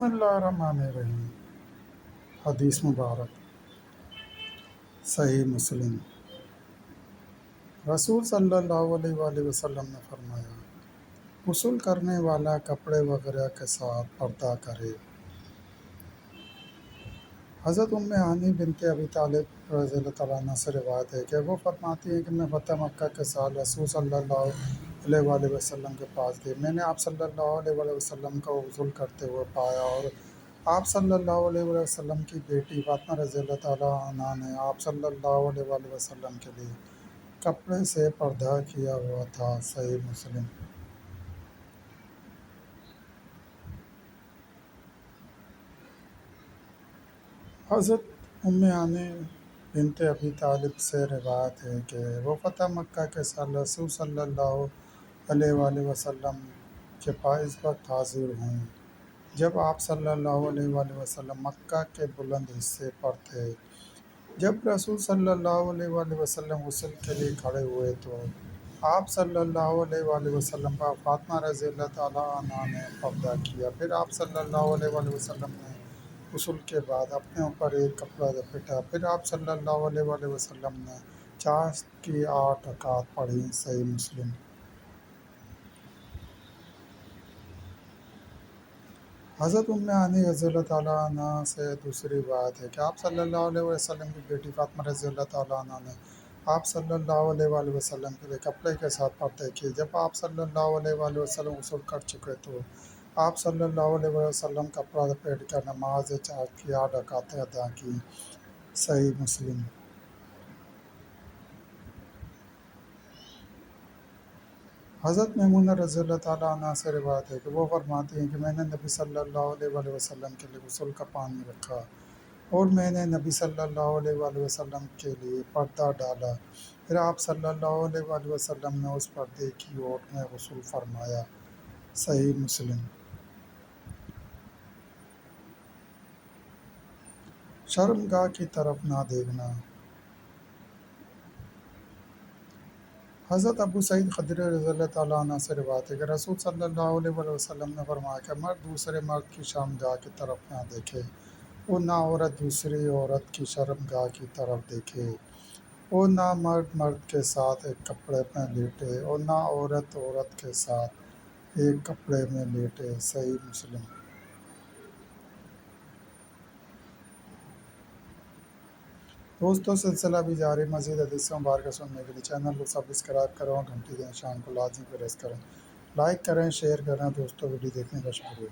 بسم اللہ الرحمن الرحیم۔ حدیث مبارک صحیح مسلم۔ رسول صلی اللہ علیہ وآلہ وسلم نے فرمایا، غسل کرنے والا کپڑے وغیرہ کے ساتھ پردہ کرے۔ حضرت ام ہانی بنت ابی طالب رضی اللہ تعالیٰ عنہ سے روایت ہے کہ وہ فرماتی ہیں کہ میں فتح مکہ کے سال رسول صلی اللہ علیہ وآلہ وسلم کے پاس گئی۔ میں نے آپ صلی اللہ علیہ وآلہ وسلم کو غسل کرتے ہوئے پایا اور آپ صلی اللہ علیہ وآلہ وسلم کی بیٹی فاطمہ رضی اللہ تعالیٰ عنہ نے آپ صلی اللہ علیہ وآلہ وسلم کے لیے کپڑے سے پردہ کیا ہوا تھا۔ صحیح مسلم۔ حضرت ام ہانی بنت ابی طالب سے روایت ہے کہ وہ فتح مکہ کے سال رسول صلی اللہ علیہ وآلہ وسلم کے پاس اس وقت حاضر ہوں جب آپ صلی اللہ علیہ وآلہ وسلم مکہ کے بلند حصے پر تھے۔ جب رسول صلی اللہ علیہ وآلہ وسلم غسل کے لیے کھڑے ہوئے تو آپ صلی اللہ علیہ وآلہ وسلم پر فاطمہ رضی اللہ تعالیٰ عنہ نے پردہ کیا۔ پھر آپ صلی اللہ علیہ وآلہ وسلم نے غسل کے بعد اپنے اوپر ایک کپڑا لپیٹا۔ پھر آپ صلی اللہ علیہ وآلہ وسلم نے چاشت کی 8 رکعات پڑھی۔ صحیح مسلم۔ حضرت ام ہانی رضی اللہ تعالیٰ عنہ سے دوسری روایت ہے کہ آپ صلی اللہ علیہ وسلم کی بیٹی فاطمہ رضی اللہ تعالیٰ عنہ نے آپ صلی اللہ علیہ وآلہ وسلم کے لیے کپڑے کے ساتھ پردے کیے۔ جب آپ صلی اللہ علیہ وآلہ وسلم غسل کر چکے تو آپ صلی اللہ علیہ وآلہ وسلم کپڑا لپیٹ کر نماز چاشت کی 8 رکعتیں ادا کیں۔ صحیح مسلم۔ حضرت میمونہ رضی اللہ تعالیٰ عنہ سے روایت ہے کہ وہ فرماتی ہیں کہ میں نے نبی صلی اللہ علیہ وآلہ وسلم کے لیے غسل کا پانی رکھا اور میں نے نبی صلی اللہ علیہ وآلہ وسلم کے لیے پردہ ڈالا۔ پھر آپ صلی اللہ علیہ وآلہ وسلم نے اس پردے کی اوٹ میں غسل فرمایا۔ صحیح مسلم۔ شرمگاہ کی طرف نہ دیکھنا۔ حضرت ابو سعید خدری رضی اللہ تعالیٰ عنہ سے روایت ہے کہ رسول صلی اللہ علیہ وآلہ وسلم نے فرمایا کہ مرد دوسرے مرد کی شرمگاہ کی طرف نہ دیکھے اور نہ عورت دوسری عورت کی شرمگاہ کی طرف دیکھے، اور نہ مرد مرد کے ساتھ ایک کپڑے میں لیٹے اور نہ عورت عورت کے ساتھ ایک کپڑے میں لیٹے۔ صحیح مسلم۔ دوستوں، سلسلہ بھی جاری۔ مزید حدیث مبارکہ سننے کے لیے چینل کو سبسکرائب کریں اور گھنٹی کے نشان کو لازمی پریس کریں۔ لائک کریں، شیئر کریں۔ دوستوں، ویڈیو دیکھنے کا شکریہ۔